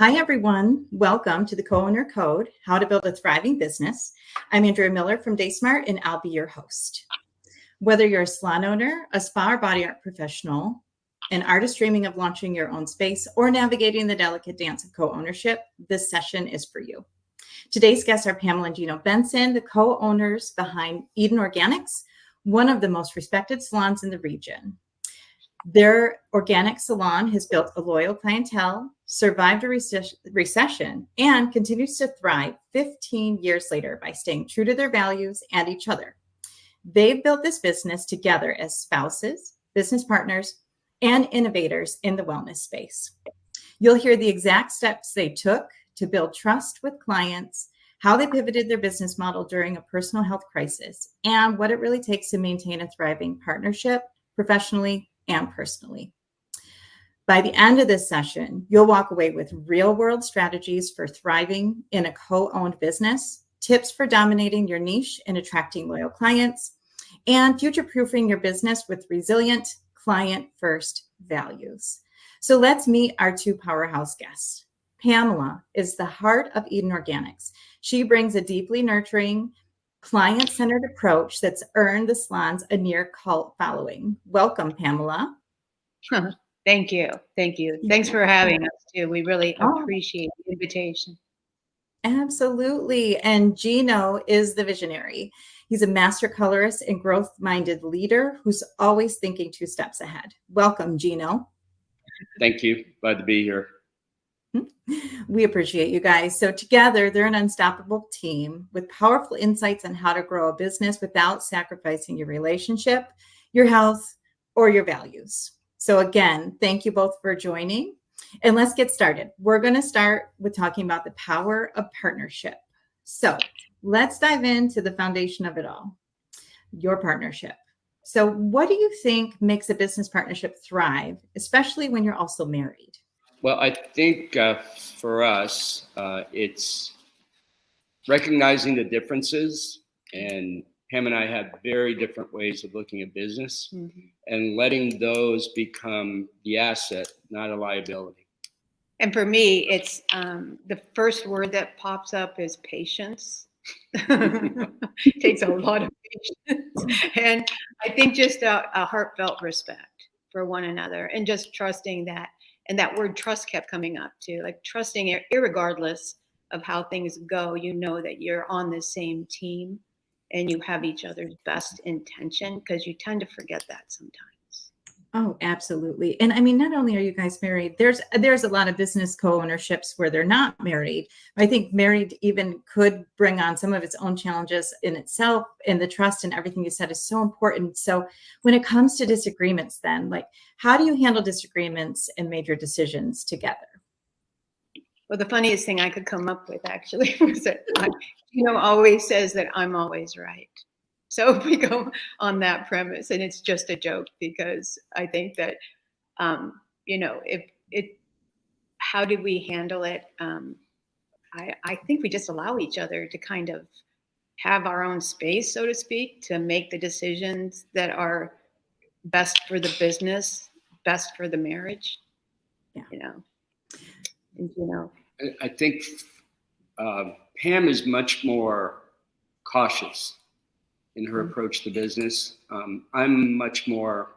Hi, everyone. Welcome to the Co-Owner Code, How to Build a Thriving Business. I'm Andrea Miller from DaySmart, and I'll be your host. Whether you're a salon owner, a spa or body art professional, an artist dreaming of launching your own space, or navigating the delicate dance of co-ownership, this session is for you. Today's guests are Pamela and Gino Benson, the co-owners behind Eden Organics, one of the most respected salons in the region. Their Organics Salon has built a loyal clientele, survived a recession, and continues to thrive 15 years later by staying true to their values and each other. They've built this business together as spouses, business partners, and innovators in the wellness space. You'll hear the exact steps they took to build trust with clients, how they pivoted their business model during a personal health crisis, and what it really takes to maintain a thriving partnership professionally and personally. By the end of this session, you'll walk away with real-world strategies for thriving in a co-owned business, tips for dominating your niche and attracting loyal clients, and future-proofing your business with resilient, client-first values. So let's meet our two powerhouse guests. Pamela is the heart of Eden Organics. She brings a deeply nurturing, client-centered approach that's earned the salons a near cult following. Welcome, Pamela. Thank you. Thank you. Thanks for having us too. We really appreciate the invitation. Absolutely. And Gino is the visionary. He's a master colorist and growth-minded leader who's always thinking 2 steps ahead. Welcome, Gino. Thank you. Glad to be here. We appreciate you guys. So together, they're an unstoppable team with powerful insights on how to grow a business without sacrificing your relationship, your health, or your values. So again, thank you both for joining. And let's get started. We're going to start with talking about the power of partnership. So let's dive into the foundation of it all, your partnership. So what do you think makes a business partnership thrive, especially when you're also married? Well, I think for us, it's recognizing the differences. And Pam and I have very different ways of looking at business and letting those become the asset, not a liability. And for me, it's the first word that pops up is patience. It takes a lot of patience. And I think just a heartfelt respect for one another and just trusting that. And that word trust kept coming up too, like trusting irregardless of how things go, you know that you're on the same team and you have each other's best intention, because you tend to forget that sometimes. Oh, absolutely. And I mean, not only are you guys married, there's a lot of business co-ownerships where they're not married. I think married even could bring on some of its own challenges in itself, and the trust and everything you said is so important. So when it comes to disagreements, then, like, how do you handle disagreements and major decisions together? Well, the funniest thing I could come up with actually was that always says that I'm always right. So if we go on that premise, and it's just a joke, because I think that, how did we handle it? I think we just allow each other to kind of have our own space, so to speak, to make the decisions that are best for the business, best for the marriage. Yeah. I think Pam is much more cautious in her approach to business. I'm much more,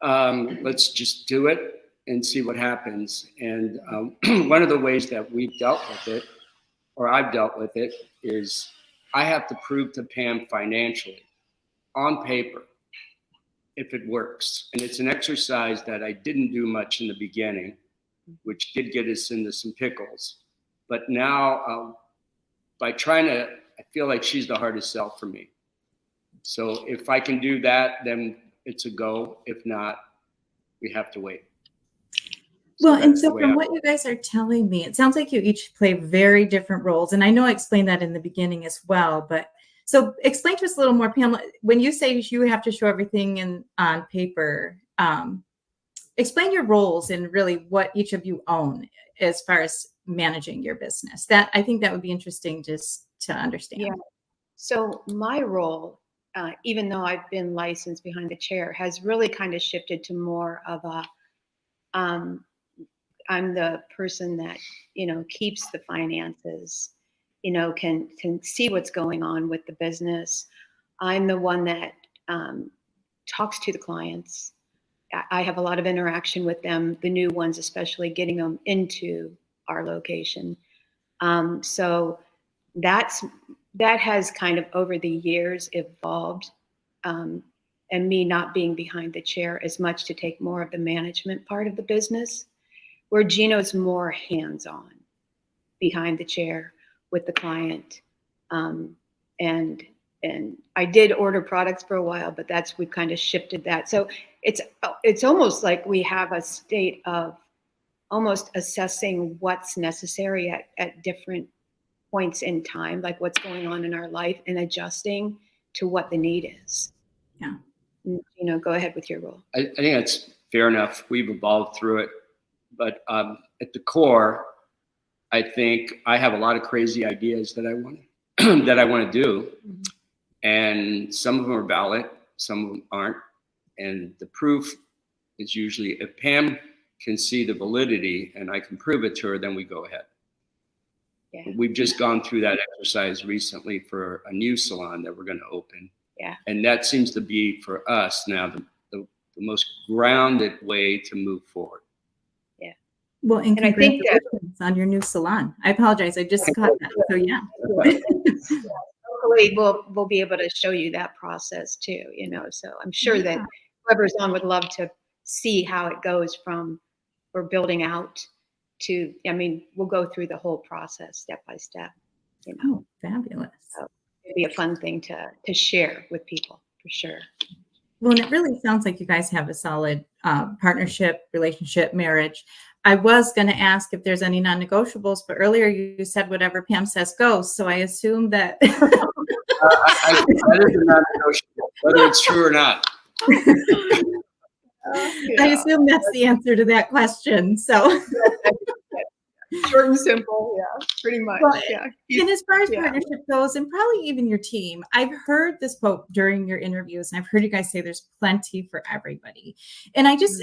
let's just do it and see what happens. And one of the ways that we've dealt with it, or I've dealt with it, is I have to prove to Pam financially, on paper, if it works. And it's an exercise that I didn't do much in the beginning, which did get us into some pickles. But now, by trying to, I feel like she's the hardest sell for me. So if I can do that, then it's a go. If not, we have to wait. Well, and so from what you guys are telling me, it sounds like you each play very different roles. And I know I explained that in the beginning as well, but so explain to us a little more, Pamela, when you say you have to show everything on paper, explain your roles and really what each of you own as far as managing your business. That, I think that would be interesting just to understand. Yeah. So my role, even though I've been licensed behind the chair, has really kind of shifted to more of a I'm the person that, keeps the finances, can see what's going on with the business. I'm the one that talks to the clients. I have a lot of interaction with them, the new ones, especially getting them into our location. So that has kind of over the years evolved, and me not being behind the chair as much to take more of the management part of the business, where Gino's more hands-on behind the chair with the client. And I did order products for a while, but we've kind of shifted that. So it's almost like we have a state of almost assessing what's necessary at different points in time, like what's going on in our life, and adjusting to what the need is. Yeah. Go ahead with your role. I think that's fair enough. We've evolved through it, but at the core, I think I have a lot of crazy ideas that I want to do, Mm-hmm. and some of them are valid, some of them aren't. And the proof is usually if Pam can see the validity and I can prove it to her, then we go ahead. Yeah. We've just gone through that exercise recently for a new salon that we're going to open. Yeah. And that seems to be for us now the most grounded way to move forward. Yeah. Well, and I think that congratulations on your new salon. I apologize. I just caught that. So yeah. hopefully we'll be able to show you that process too, so I'm sure that whoever's on would love to see how it goes from we're building out to, we'll go through the whole process step by step. Oh, fabulous. So it'd be a fun thing to share with people for sure. Well, and it really sounds like you guys have a solid partnership, relationship, marriage. I was going to ask if there's any non-negotiables, but earlier you said whatever Pam says goes. So I assume that. That is a non-negotiable, whether it's true or not. I assume that's the answer to that question. So short and simple, yeah, pretty much. Well, yeah. And as far as partnership goes, and probably even your team, I've heard this quote during your interviews, and I've heard you guys say there's plenty for everybody. And I just,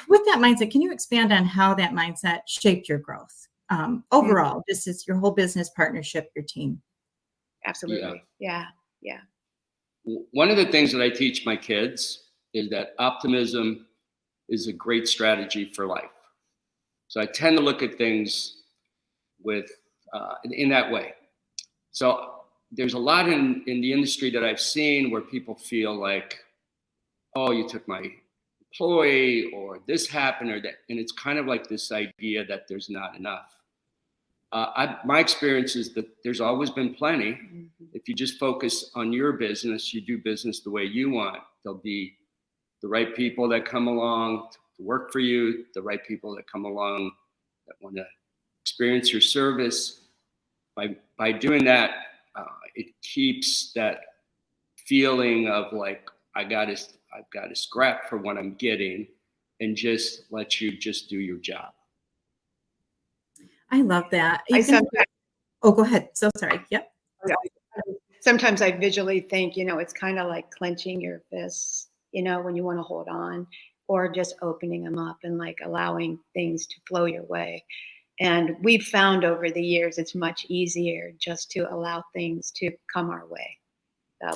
with that mindset, can you expand on how that mindset shaped your growth overall, just as your whole business partnership, your team? Absolutely. Yeah. One of the things that I teach my kids is that optimism is a great strategy for life. So I tend to look at things in that way. So there's a lot in the industry that I've seen where people feel like, oh, you took my employee, or this happened, or that, and it's kind of like this idea that there's not enough. My experience is that there's always been plenty. Mm-hmm. If you just focus on your business, you do business the way you want, there'll be the right people that come along to work for you, the right people that come along that want to experience your service. By doing that, it keeps that feeling of like, I've got to scrap for what I'm getting, and just let you just do your job. I love that. Go ahead. So sorry. Yep. Sometimes I visually think, it's kind of like clenching your fists, when you want to hold on, or just opening them up and like allowing things to flow your way. And we've found over the years, it's much easier just to allow things to come our way.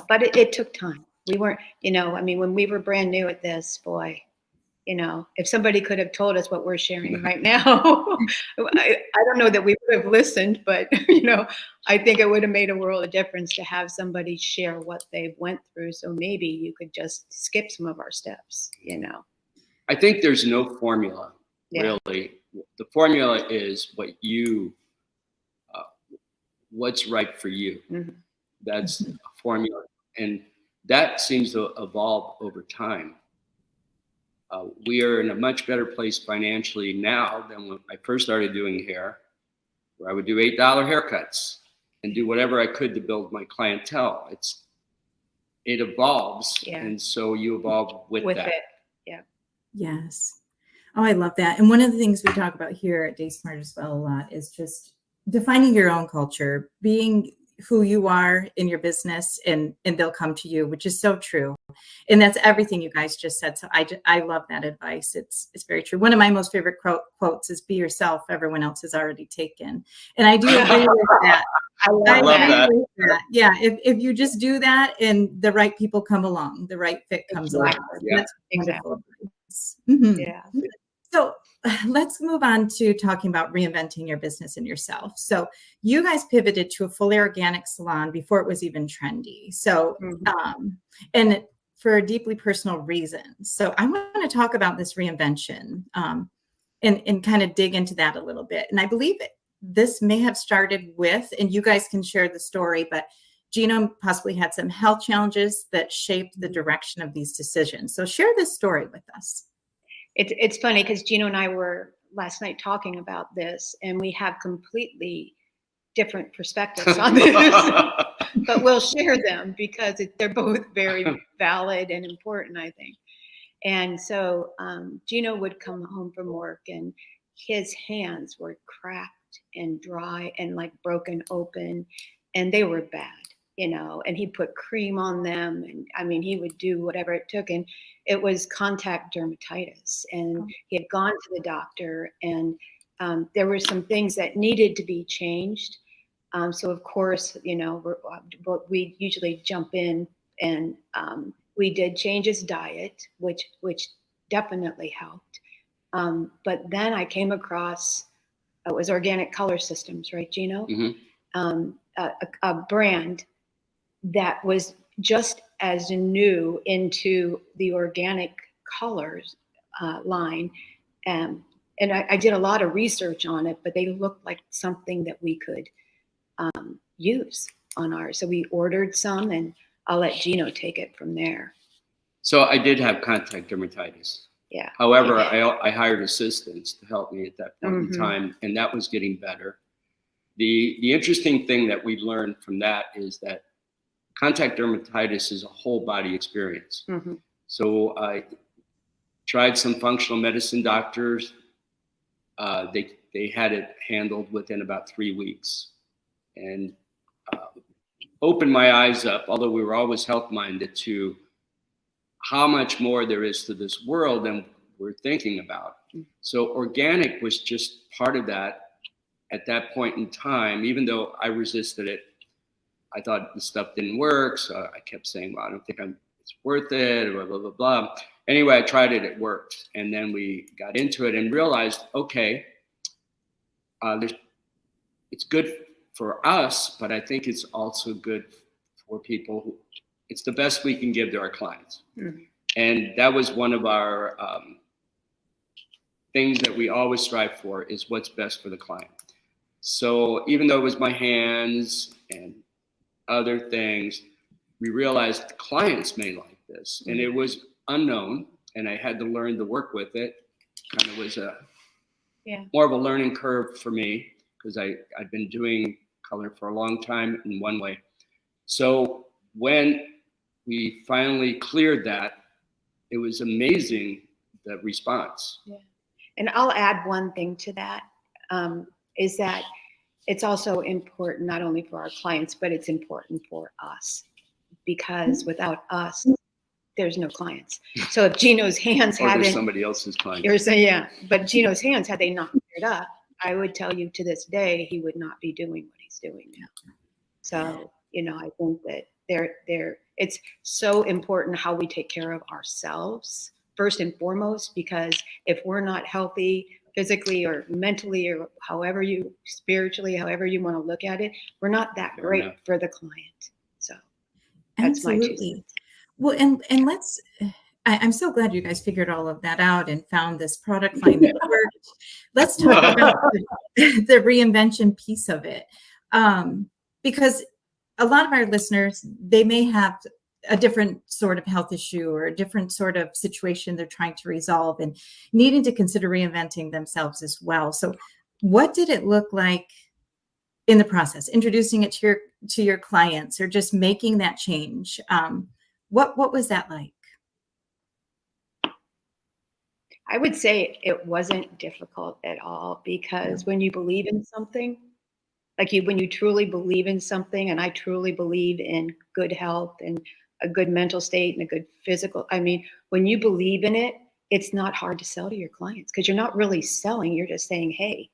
But it took time. We weren't, when we were brand new at this, boy, if somebody could have told us what we're sharing right now, I don't know that we would have listened, but, I think it would have made a world of difference to have somebody share what they went through. So maybe you could just skip some of our steps, I think there's no formula, really. The formula is what's right for you. Mm-hmm. That's a formula. And that seems to evolve over time. We are in a much better place financially now than when I first started doing hair, where I would do $8 haircuts and do whatever I could to build my clientele. It evolves, and so you evolve with that. It. Yeah. Yes. Oh, I love that. And one of the things we talk about here at DaySmart as well a lot is just defining your own culture, being who you are in your business, and they'll come to you, which is so true. And that's everything you guys just said. So I love that advice. It's very true. One of my most favorite quotes is, "Be yourself, everyone else is already taken." And I do agree with that. I love that. Agree with that. Yeah, if you just do that and the right people come along, the right fit comes along. Yeah. That's Exactly. wonderful advice. Mhm. Yeah. So let's move on to talking about reinventing your business and yourself. So you guys pivoted to a fully organic salon before it was even trendy. So, and for deeply personal reasons. So I want to talk about this reinvention and kind of dig into that a little bit. And I believe this may have started with, and you guys can share the story, but Gino possibly had some health challenges that shaped the direction of these decisions. So share this story with us. It's funny because Gino and I were last night talking about this, and we have completely different perspectives on this, but we'll share them because they're both very valid and important, I think. And so Gino would come home from work, and his hands were cracked and dry and like broken open, and they were bad. And he put cream on them. And I mean, he would do whatever it took. And it was contact dermatitis. And he had gone to the doctor, and there were some things that needed to be changed. So of course, we usually jump in, and we did change his diet, which definitely helped. But then I came across, it was Organic Color Systems, right, Gino? Mm-hmm. A brand that was just as new into the organic colors line. And I did a lot of research on it, but they looked like something that we could use on ours. So we ordered some, and I'll let Gino take it from there. So I did have contact dermatitis. Yeah. However, I hired assistants to help me at that point in time, and that was getting better. The interesting thing that we learned from that is that contact dermatitis is a whole body experience. So I tried some functional medicine doctors. They had it handled within about 3 weeks, and opened my eyes up, although we were always health minded, to how much more there is to this world than we're thinking about. So organic was just part of that at that point in time. Even though I resisted it, I thought the stuff didn't work. So I kept saying, well, I don't think it's worth it, blah, blah, blah, blah. Anyway, I tried it, it worked. And then we got into it and realized, okay, it's good for us, but I think it's also good for people who, it's the best we can give to our clients. And that was one of our things that we always strive for, is what's best for the client. So even though it was my hands and other things, we realized the clients may like this, and it was unknown, and I had to learn to work with it. Kind of was more of a learning curve for me, because I'd been doing color for a long time in one way. So when we finally cleared that, it was amazing, the response. Yeah. And I'll add one thing to that, is that it's also important not only for our clients, but it's important for us, because without us, there's no clients. So if Gino's hands Or hadn't, there's somebody else's client. but Gino's hands, had they not cleared up, I would tell you to this day, he would not be doing what he's doing now. So, I think that it's so important how we take care of ourselves first and foremost, because if we're not healthy physically or mentally, or spiritually, however you want to look at it, we're not that great for the client. So that's my 2 cents. Well, and I'm so glad you guys figured all of that out and found this product line that worked. Let's talk about the reinvention piece of it. Because a lot of our listeners, they may have a different sort of health issue or a different sort of situation they're trying to resolve, and needing to consider reinventing themselves as well. So what did it look like in the process, introducing it to your clients, or just making that change? What was that like? I would say it wasn't difficult at all, because when you believe in something, Like when you truly believe in something, and I truly believe in good health and a good mental state and a good physical. I mean, when you believe in it, it's not hard to sell to your clients because you're not really selling. You're just saying, hey,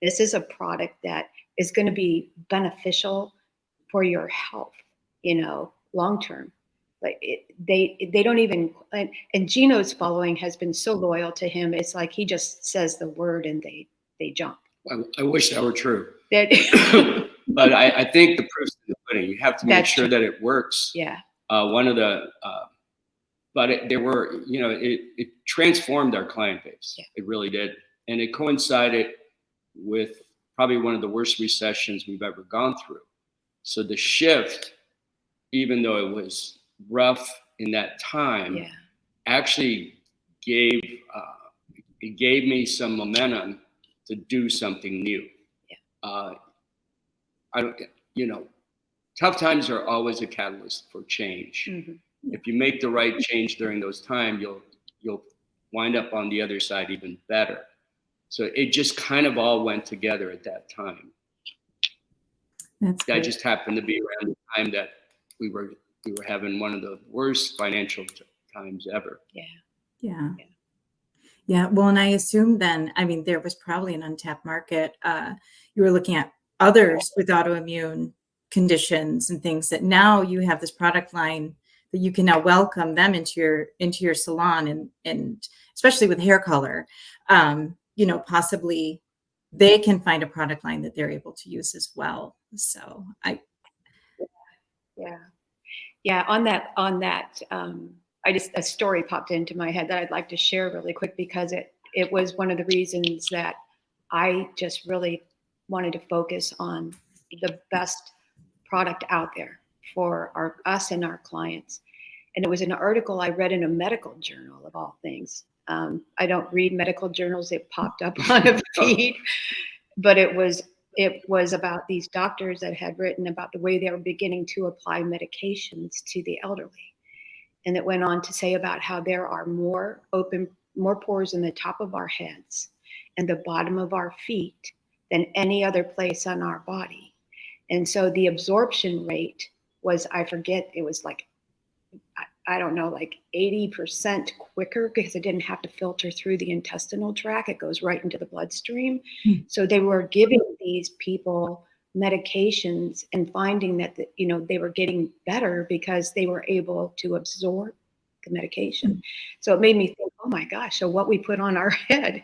this is a product that is going to be beneficial for your health, long term. Like they don't even, and Gino's following has been so loyal to him. It's like he just says the word and they jump. I wish that were true. That, but I think the proof's in the pudding. You have to make sure true. that it works. Yeah. But it transformed our client base. Yeah. It really did. And it coincided with probably one of the worst recessions we've ever gone through. So the shift, even though it was rough in that time, actually gave me some momentum to do something new. Tough times are always a catalyst for change. Mm-hmm. If you make the right change during those times, you'll wind up on the other side even better. So it just kind of all went together at that time. That just happened to be around the time that we were having one of the worst financial times ever. Yeah. Well, and I assume then, I mean, there was probably an untapped market. You were looking at others with autoimmune conditions and things that now you have this product line that you can now welcome them into your salon, and especially with hair color, possibly they can find a product line that they're able to use as well. So on that, a story popped into my head that I'd like to share really quick, because it was one of the reasons that I just really wanted to focus on the best product out there for us and our clients. And it was an article I read in a medical journal, of all things. I don't read medical journals. It popped up on a feed, but it was about these doctors that had written about the way they were beginning to apply medications to the elderly. And it went on to say about how there are more pores in the top of our heads and the bottom of our feet than any other place on our body. And so the absorption rate was, I forget, it was like, I don't know, like 80% quicker, because it didn't have to filter through the intestinal tract. It goes right into the bloodstream. So they were giving these people medications and finding that they were getting better because they were able to absorb the medication. So it made me think, oh my gosh, so what we put on our head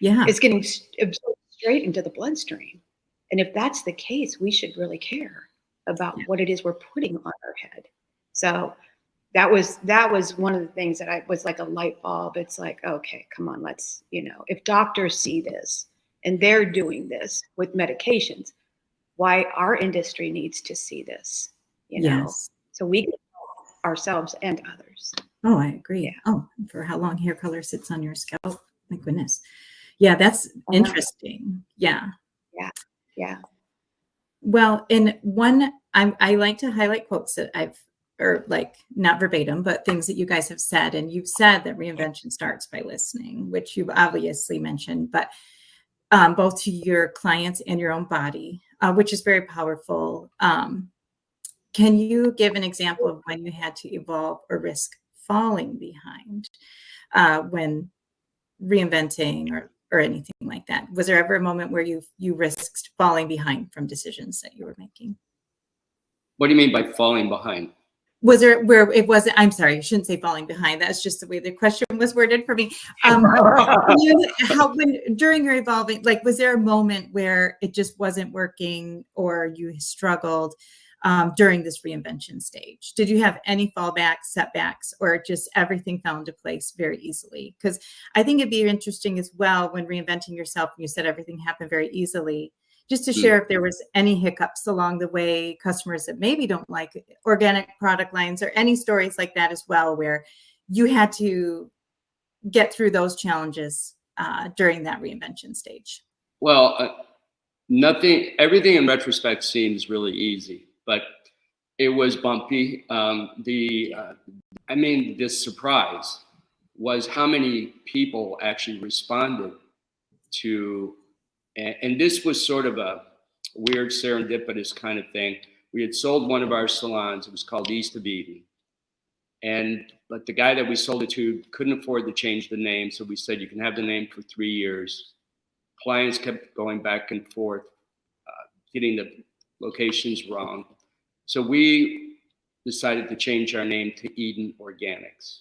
is getting absorbed straight into the bloodstream. And if that's the case, we should really care about what it is we're putting on our head. So that was one of the things that I was like a light bulb. It's like, okay, come on, let's, if doctors see this and they're doing this with medications, why our industry needs to see this, so we can help ourselves and others. Oh, I agree. Yeah. Oh, for how long hair color sits on your scalp. My goodness. Yeah, that's interesting. Yeah. Well, in one, I like to highlight quotes that or like not verbatim, but things that you guys have said. And you've said that reinvention starts by listening, which you've obviously mentioned, but both to your clients and your own body, which is very powerful. Can you give an example of when you had to evolve or risk falling behind when reinventing or anything like that? Was there ever a moment where you risked falling behind from decisions that you were making? What do you mean by falling behind? Was there where it wasn't? I'm sorry, I shouldn't say falling behind. That's just the way the question was worded for me. During your evolving, like, was there a moment where it just wasn't working or you struggled during this reinvention stage? Did you have any fallbacks, setbacks, or just everything fell into place very easily? Because I think it'd be interesting as well when reinventing yourself, and you said everything happened very easily, just to share if there was any hiccups along the way, customers that maybe don't like organic product lines, or any stories like that as well, where you had to get through those challenges during that reinvention stage. Well, everything in retrospect seems really easy, but it was bumpy. The surprise was how many people actually responded to. And this was sort of weird serendipitous kind of thing. We had sold one of our salons. It was called East of Eden. But the guy that we sold it to couldn't afford to change the name. So we said, you can have the name for 3 years. Clients kept going back and forth, getting the locations wrong. So we decided to change our name to Eden Organics.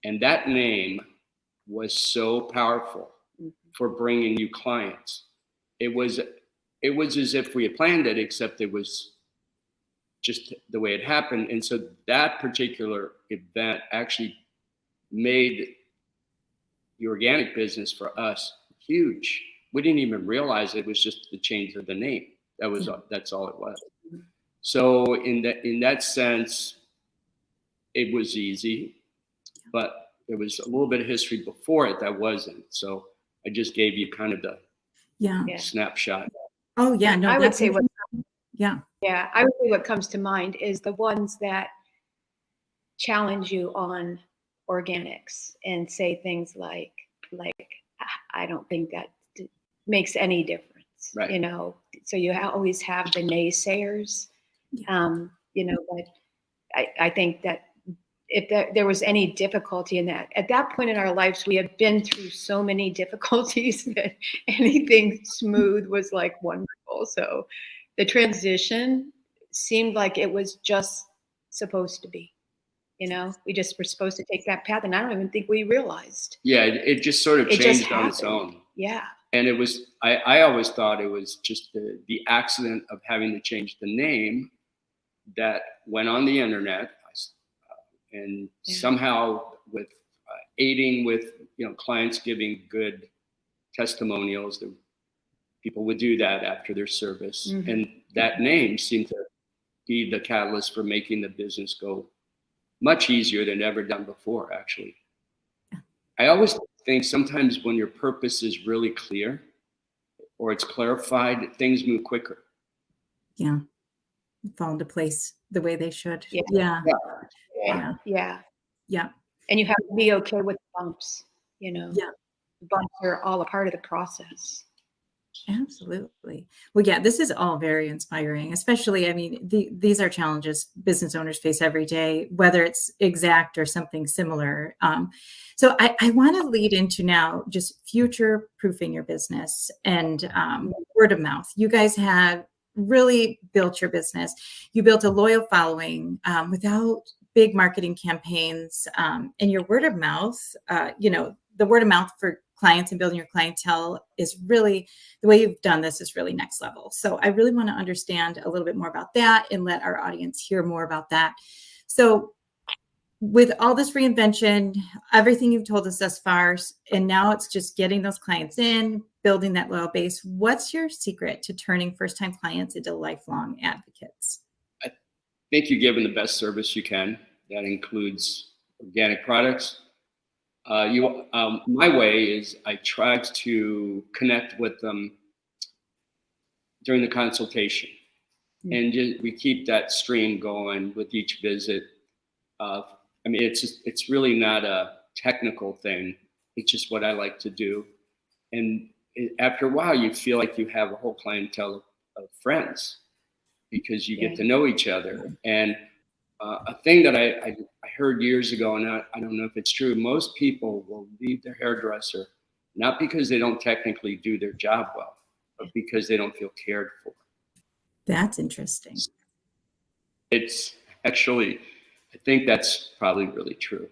And that name was so powerful for bringing you clients. It was as if we had planned it, except it was just the way it happened. And so that particular event actually made the organic business for us huge. We didn't even realize it was just the change of the name. That's all it was. So in that sense, it was easy, but there was a little bit of history before it that wasn't. So I just gave you kind of the snapshot. Oh yeah, no, I would say what I would say what comes to mind is the ones that challenge you on organics and say things like I don't think that makes any difference. Right. You know, so you always have the naysayers. You know, but I think that if there was any difficulty in that, at that point in our lives, we had been through so many difficulties that anything smooth was like wonderful. So the transition seemed like it was just supposed to be, you know, we just were supposed to take that path. And I don't even think we realized. Yeah, it just sort of changed on its own. Yeah. And it was, I always thought it was just the accident of having to change the name that went on the internet. And somehow with aiding with, you know, clients giving good testimonials, that people would do that after their service. And that name seemed to be the catalyst for making the business go much easier than ever done before, actually. I always think sometimes when your purpose is really clear or it's clarified, things move quicker. Yeah. Fall into place the way they should. Yeah. Yeah. And you have to be okay with the bumps, you know. Yeah. The bumps are all a part of the process. Absolutely. Well, yeah, this is all very inspiring, especially, I mean, these are challenges business owners face every day, whether it's exact or something similar. So I want to lead into now just future proofing your business and word of mouth. You guys have really built your business. You built a loyal following without big marketing campaigns, and your word of mouth, you know, the word of mouth for clients and building your clientele is really, the way you've done this is really next level. So I really want to understand a little bit more about that and let our audience hear more about that. So with all this reinvention, everything you've told us thus far, and now it's just getting those clients in, building that loyal base. What's your secret to turning first-time clients into lifelong advocates? I think you're giving the best service you can. That includes organic products. My way is I try to connect with them during the consultation, and we keep that stream going with each visit. I mean, it's really not a technical thing. It's just what I like to do. And after a while, you feel like you have a whole clientele of friends because you get to know each other. And a thing that I heard years ago, and I don't know if it's true, most people will leave their hairdresser not because they don't technically do their job well, but because they don't feel cared for. That's interesting. It's actually, I think that's probably really true.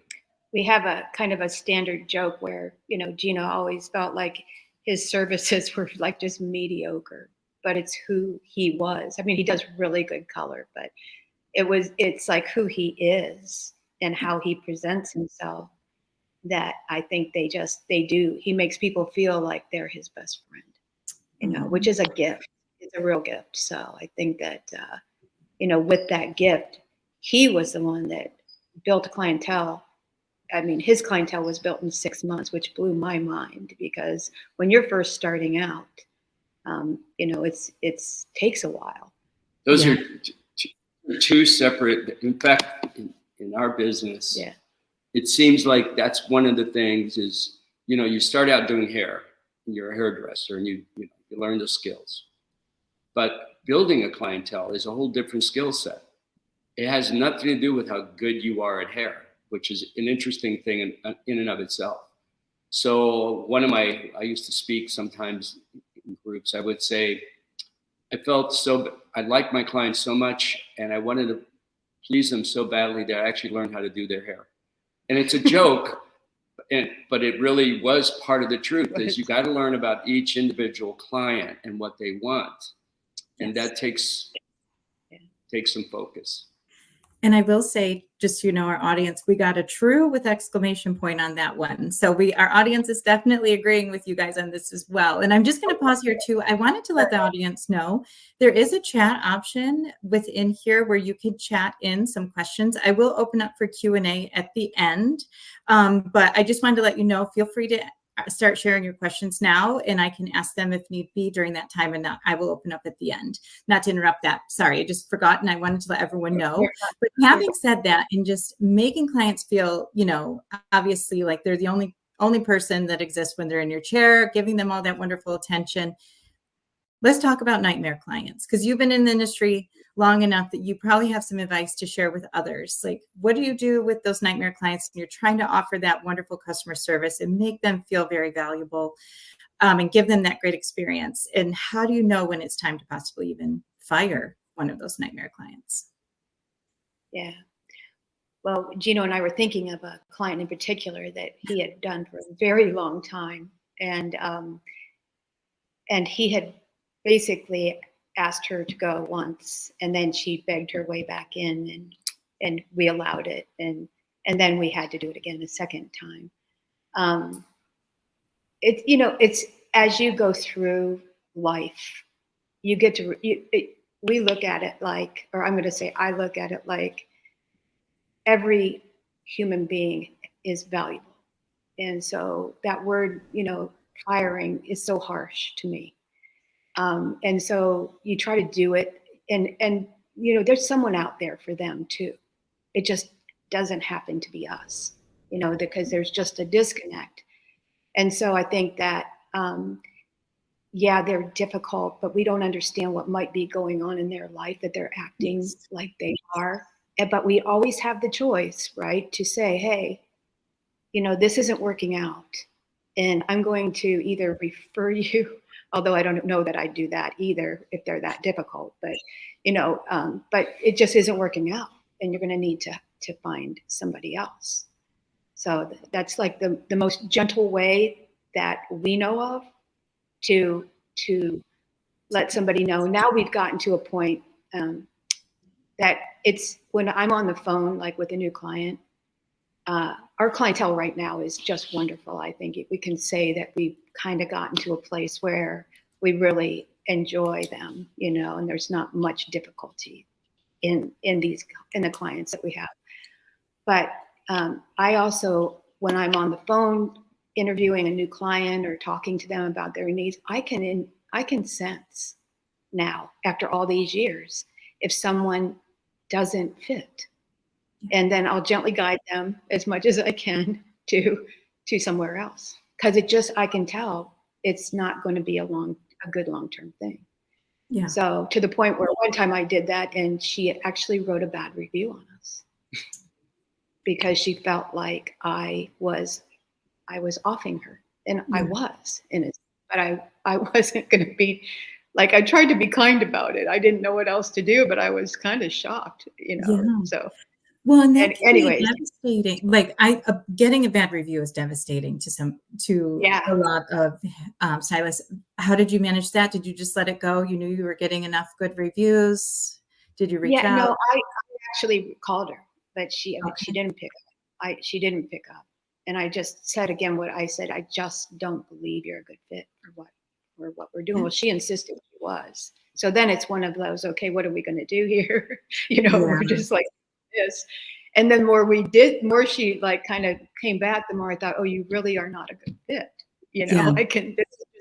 We have a kind of a standard joke where, you know, Gino always felt like his services were like just mediocre, but it's who he was. I mean, he does really good color, but it's like who he is and how he presents himself that I think they do. He makes people feel like they're his best friend, you know, which is a gift. It's a real gift. So I think that, you know, with that gift, he was the one that built a clientele. I mean, his clientele was built in 6 months, which blew my mind because when you're first starting out, you know, it's takes a while. Those are two separate. In fact, in our business, it seems like that's one of the things is, you know, you start out doing hair, and you're a hairdresser, and you learn the skills. But building a clientele is a whole different skill set. It has nothing to do with how good you are at hair, which is an interesting thing in and of itself. So I used to speak sometimes in groups. I would say, I liked my clients so much, and I wanted to please them so badly that I actually learned how to do their hair. And it's a joke, but it really was part of the truth. Is you got to learn about each individual client and what they want, and that takes some focus. And I will say, just so you know, our audience, we got a true with exclamation point on that one. So our audience is definitely agreeing with you guys on this as well. And I'm just going to pause here too. I wanted to let the audience know there is a chat option within here where you can chat in some questions. I will open up for Q&A at the end, but I just wanted to let you know, feel free to start sharing your questions now, and I can ask them if need be during that time, and I will open up at the end. Not to interrupt that. Sorry, I just forgot, and I wanted to let everyone know. But having said that, and just making clients feel, obviously like they're the only person that exists when they're in your chair, giving them all that wonderful attention. Let's talk about nightmare clients, because you've been in the industry long enough that you probably have some advice to share with others. Like, what do you do with those nightmare clients when you're trying to offer that wonderful customer service and make them feel very valuable, and give them that great experience? And how do you know when it's time to possibly even fire one of those nightmare clients? Yeah. Well, Gino and I were thinking of a client in particular that he had done for a very long time. And he had basically asked her to go once, and then she begged her way back in, and we allowed it. And then we had to do it again a second time. It's as you go through life, you get to, we look at it like, or I'm going to say, I look at it like every human being is valuable. And so that word, firing is so harsh to me. And so you try to do it, and there's someone out there for them too. It just doesn't happen to be us, because there's just a disconnect. And so I think that, they're difficult, but we don't understand what might be going on in their life, that they're acting like they are. But we always have the choice, right, to say, hey, this isn't working out, and I'm going to either refer you, although I don't know that I'd do that either if they're that difficult, but but it just isn't working out, and you're going to need to find somebody else. So that's like the most gentle way that we know of to let somebody know. Now we've gotten to a point that it's when I'm on the phone, like with a new client, our clientele right now is just wonderful. I think we can say that we've kind of gotten to a place where we really enjoy them, and there's not much difficulty in the clients that we have. But I also, when I'm on the phone interviewing a new client or talking to them about their needs, I can sense now, after all these years, if someone doesn't fit. And then I'll gently guide them as much as I can to somewhere else. Because I can tell it's not going to be a good long-term thing. Yeah. So to the point where one time I did that, and she actually wrote a bad review on us because she felt like I was offing her, and I was in it, but I wasn't going to be. Like, I tried to be kind about it. I didn't know what else to do, but I was kind of shocked, So. Well, and that can be devastating. Like, getting a bad review is devastating to a lot of stylists. How did you manage that? Did you just let it go? You knew you were getting enough good reviews. Did you reach out? No, I actually called her, but she didn't pick up. She didn't pick up, and I just said again what I said. I just don't believe you're a good fit for what we're doing. Well, she insisted she was. So then it's one of those, okay, what are we going to do here? We're just like this. And then more she like kind of came back, the more I thought, oh, you really are not a good fit. I can,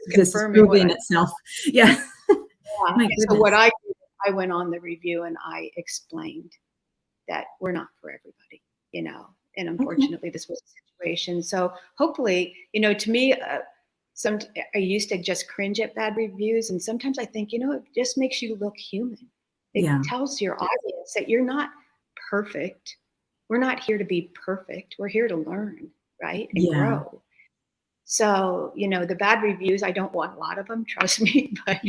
this is proving itself. Yeah. So what I did, I went on the review and I explained that we're not for everybody, and unfortunately this was a situation. So hopefully, to me, I used to just cringe at bad reviews. And sometimes I think, it just makes you look human. It tells your audience that you're not perfect. We're not here to be perfect. We're here to learn, right? And grow. So, the bad reviews, I don't want a lot of them, trust me. But,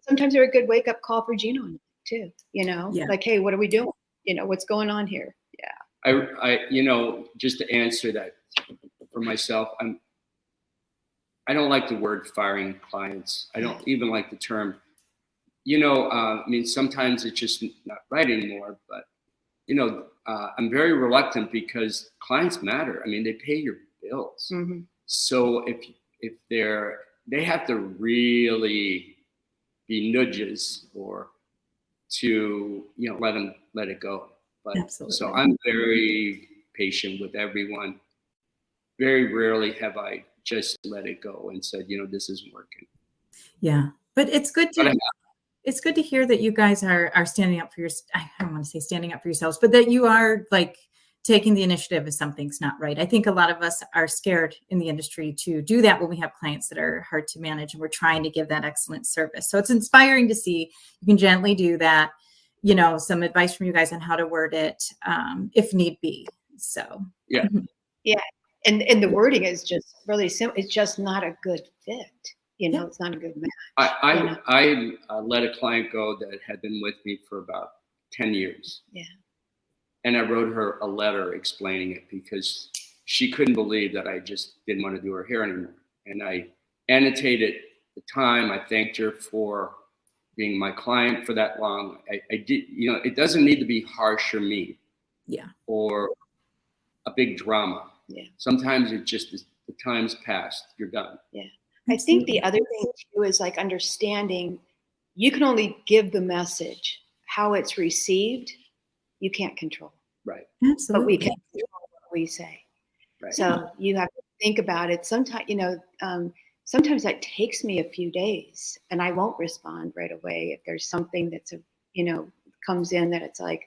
sometimes they're a good wake up call for Gino too, like, hey, what are we doing? What's going on here? Yeah. I just to answer that for myself, I don't like the word firing clients. I don't even like the term, sometimes it's just not right anymore, but, I'm very reluctant because clients matter. They pay your bills. Mm-hmm. So if they have to really be nudges or to, let it go. But absolutely. So I'm very patient with everyone. Very rarely have I just let it go and said, this isn't working. Yeah. But it's good to hear that you guys are standing up for I don't want to say standing up for yourselves, but that you are like taking the initiative if something's not right. I think a lot of us are scared in the industry to do that when we have clients that are hard to manage and we're trying to give that excellent service. So it's inspiring to see you can gently do that, some advice from you guys on how to word it if need be. So, yeah. Yeah. And the wording is just really simple. It's just not a good fit. It's not a good match. I let a client go that had been with me for about 10 years. Yeah. And I wrote her a letter explaining it because she couldn't believe that I just didn't want to do her hair anymore. And I annotated the time. I thanked her for being my client for that long. I did, it doesn't need to be harsh or mean. Yeah. Or a big drama. Yeah. Sometimes it just is, the time's passed, you're done. Yeah. I think the other thing too is like understanding you can only give the message. How it's received, you can't control. Right. Absolutely. But we can control what we say. Right. So you have to think about it. Sometimes, sometimes that takes me a few days and I won't respond right away. If there's something that's, comes in that it's like,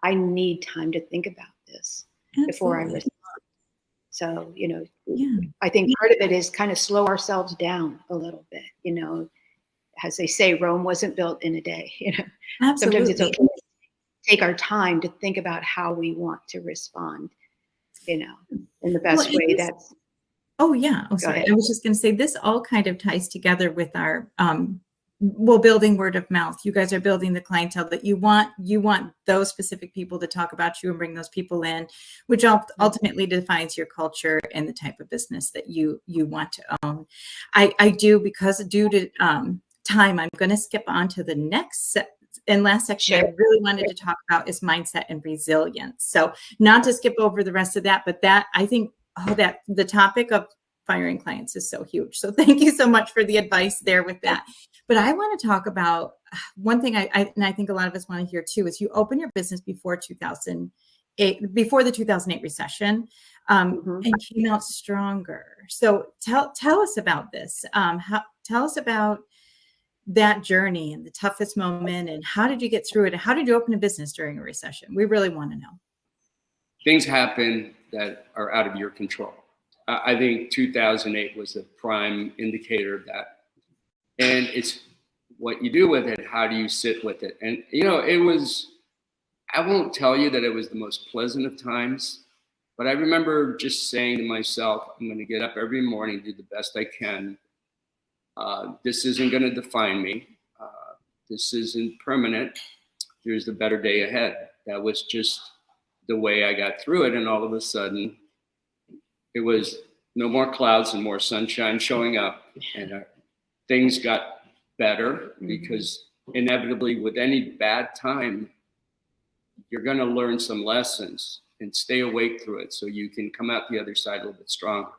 I need time to think about this before I respond. So, I think part of it is kind of slow ourselves down a little bit, as they say, Rome wasn't built in a day, Absolutely. Sometimes it's okay to take our time to think about how we want to respond, in the best way that's. Oh, yeah. Oh, sorry. I was just going to say this all kind of ties together with our, building word of mouth. You guys are building the clientele that you want those specific people to talk about you and bring those people in, which ultimately defines your culture and the type of business that you want to own. I do, because due to time, I'm going to skip on to the next and last section. Sure. I really wanted to talk about is mindset and resilience. So not to skip over the rest of that, but that I think that the topic of firing clients is so huge. So thank you so much for the advice there with that. But I want to talk about one thing and I think a lot of us want to hear too, is you opened your business before the 2008 recession, and came out stronger. So tell us about this. Tell us about that journey and the toughest moment, and how did you get through it? And how did you open a business during a recession? We really want to know. Things happen that are out of your control. I think 2008 was a prime indicator of that. And it's what you do with it. How do you sit with it? And, I won't tell you that it was the most pleasant of times, but I remember just saying to myself, I'm going to get up every morning, do the best I can. This isn't going to define me. This isn't permanent. There's a better day ahead. That was just the way I got through it. And all of a sudden, it was no more clouds and more sunshine showing up. And things got better, because inevitably with any bad time, you're going to learn some lessons and stay awake through it so you can come out the other side a little bit stronger.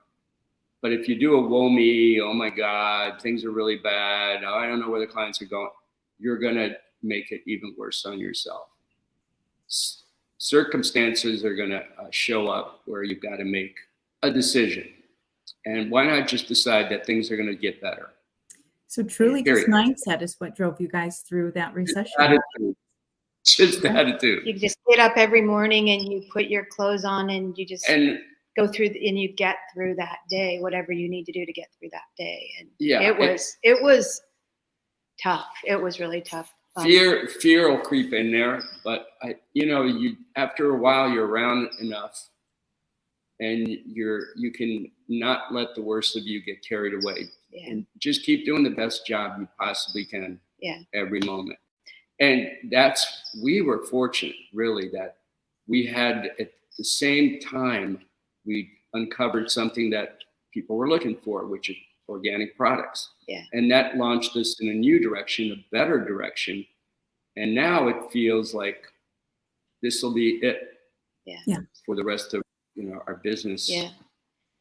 But if you do a woe me, oh my God, things are really bad, oh, I don't know where the clients are going, you're going to make it even worse on yourself. Circumstances are going to show up where you've got to make a decision. And why not just decide that things are going to get better? So truly, this mindset is what drove you guys through that recession. Just attitude. You just get up every morning and you put your clothes on and you just. And go through and you get through that day, whatever you need to do to get through that day. And Yeah, it was tough. It was really tough. Fear will creep in there, but you after a while you're around enough, and you can not let the worst of you get carried away, and just keep doing the best job you possibly can. Every moment. And we were fortunate, really, that we had at the same time we uncovered something that people were looking for, which is organic products. And that launched us in a new direction, a better direction. And now it feels like this will be it for the rest of our business.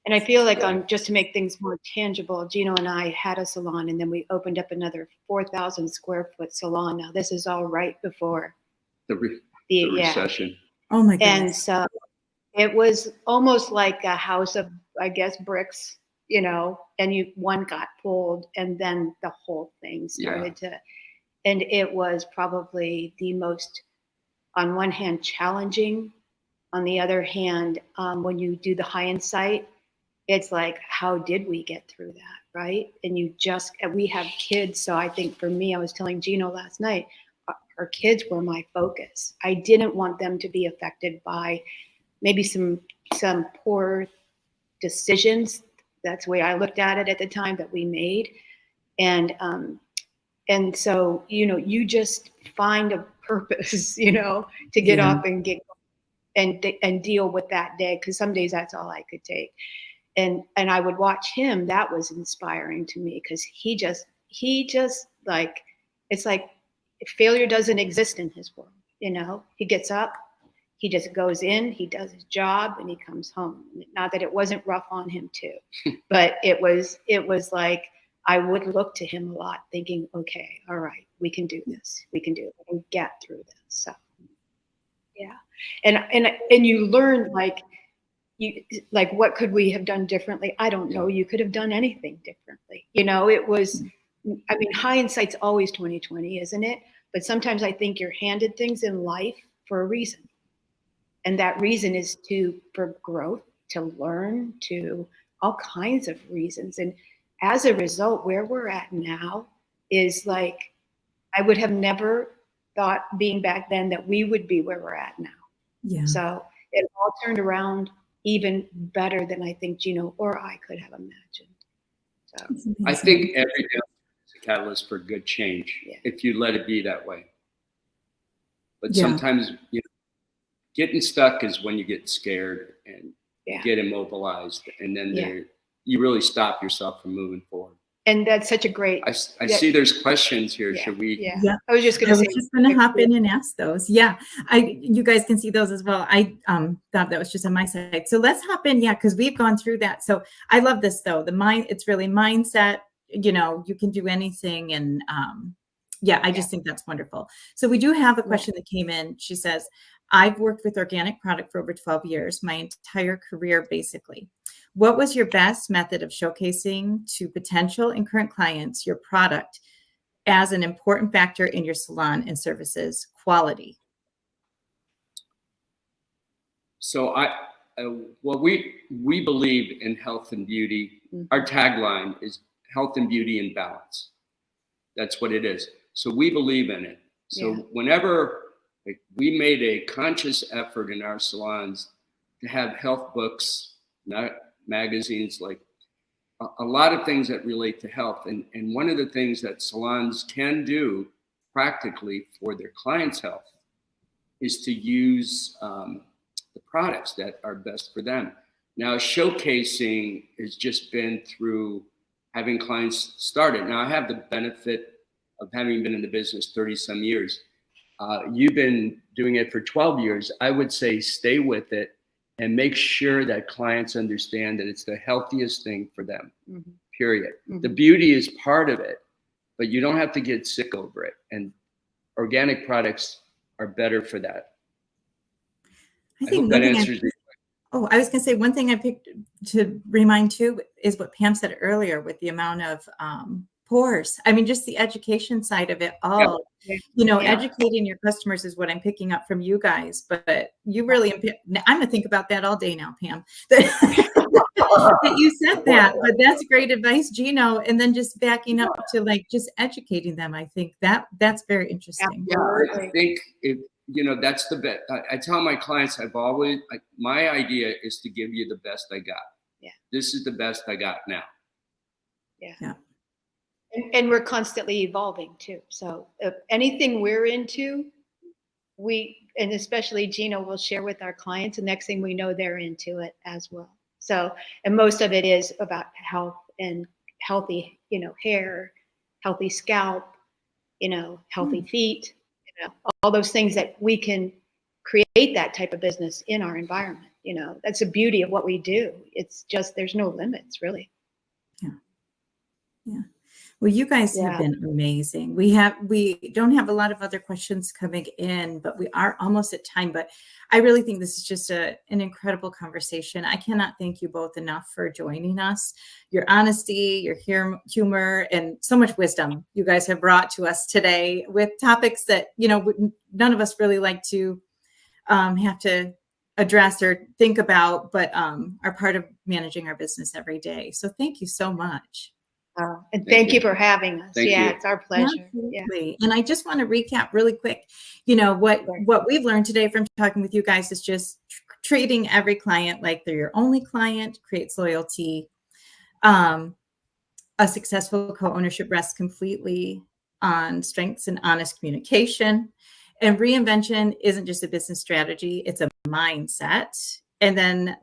And I feel like just to make things more tangible, Gino and I had a salon, and then we opened up another 4,000 square foot salon. Now this is all right before the recession. Oh my goodness. And so it was almost like a house of, I guess, bricks, and one got pulled, and then the whole thing started to, and it was probably the most, on one hand, challenging. On the other hand, when you do the hindsight, it's like, how did we get through that, right? And we have kids, so I think for me, I was telling Gino last night, our kids were my focus. I didn't want them to be affected by maybe some poor decisions. That's the way I looked at it at the time that we made. And so, you just find a purpose, to get up and get and deal with that day, because some days that's all I could take. And I would watch him. That was inspiring to me, because he just like, it's like failure doesn't exist in his world. He gets up, he just goes in, he does his job, and he comes home. Not that it wasn't rough on him too, but it was like, I would look to him a lot thinking, okay, all right, we can do this. We can do it. We can get through this. So, and you learn, what could we have done differently? I don't know. You could have done anything differently. It was, hindsight's always 20/20, isn't it? But sometimes I think you're handed things in life for a reason. And that reason is for growth, to learn, to all kinds of reasons. And as a result, where we're at now is like, I would have never thought, being back then, that we would be where we're at now. So it all turned around even better than I think Gino or I could have imagined. So I think every day is a catalyst for good change if you let it be that way. But sometimes getting stuck is when you get scared and get immobilized, and then you really stop yourself from moving forward. And that's such a great. I see there's questions here. Should we? Yeah. I was just going to say. Just going to hop in and ask those. Yeah. You guys can see those as well. I thought that was just on my side. So let's hop in. Yeah. Because we've gone through that. So I love this though. It's really mindset. You can do anything. And I just think that's wonderful. So we do have a question that came in. She says, I've worked with organic product for over 12 years, my entire career, basically. What was your best method of showcasing to potential and current clients your product as an important factor in your salon and services quality? So we believe in health and beauty. Our tagline is health and beauty in balance. That's what it is. So we believe in it. So whenever we made a conscious effort in our salons to have health books, not magazines, like a lot of things that relate to health. And one of the things that salons can do practically for their clients' health is to use the products that are best for them. Now, showcasing has just been through having clients started. Now, I have the benefit of having been in the business 30 some years. You've been doing it for 12 years. I would say stay with it and make sure that clients understand that it's the healthiest thing for them, period. The beauty is part of it, but you don't have to get sick over it. And organic products are better for that. I hope that answers it. Oh, I was going to say one thing I picked to remind too is what Pam said earlier with the amount of course. I mean, just the education side of it all, Yeah. educating your customers is what I'm picking up from you guys, but you really, I'm gonna think about that all day now, Pam, that you said that, but that's great advice, Gino. And then just backing up to like, just educating them. I think that's very interesting. Yeah, I think that's the best. I tell my clients, my idea is to give you the best I got. Yeah. This is the best I got now. Yeah. And we're constantly evolving too. So if anything we're into, and especially Gino will share with our clients, and next thing we know, they're into it as well. So, and most of it is about health and healthy, hair, healthy scalp, healthy feet, all those things that we can create that type of business in our environment. That's the beauty of what we do. It's just, there's no limits really. Yeah. Well, you guys have been amazing. We don't have a lot of other questions coming in, but we are almost at time. But I really think this is just an incredible conversation. I cannot thank you both enough for joining us. Your honesty, your humor, and so much wisdom you guys have brought to us today with topics that, none of us really like to have to address or think about, but are part of managing our business every day. So thank you so much. And thank you for having us. Thank you. It's our pleasure. Absolutely. And I just want to recap really quick, what we've learned today from talking with you guys is just treating every client like they're your only client, creates loyalty. A successful co-ownership rests completely on strengths and honest communication. And reinvention isn't just a business strategy, it's a mindset. And then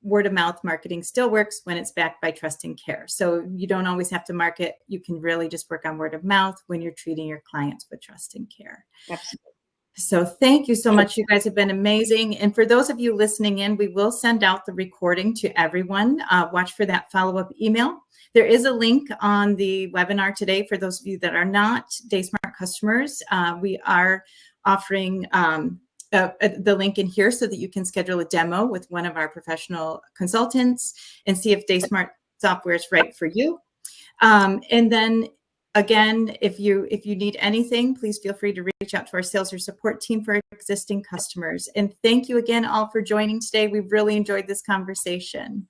word of mouth marketing still works when it's backed by trust and care. So you don't always have to market. You can really just work on word of mouth when you're treating your clients with trust and care. Absolutely. So thank you so much. You guys have been amazing. And for those of you listening in, we will send out the recording to everyone. Watch for that follow-up email. There is a link on the webinar today for those of you that are not DaySmart customers. We are offering the link in here so that you can schedule a demo with one of our professional consultants and see if DaySmart software is right for you. And then again, if you need anything, please feel free to reach out to our sales or support team for existing customers. And thank you again all for joining today. We've really enjoyed this conversation.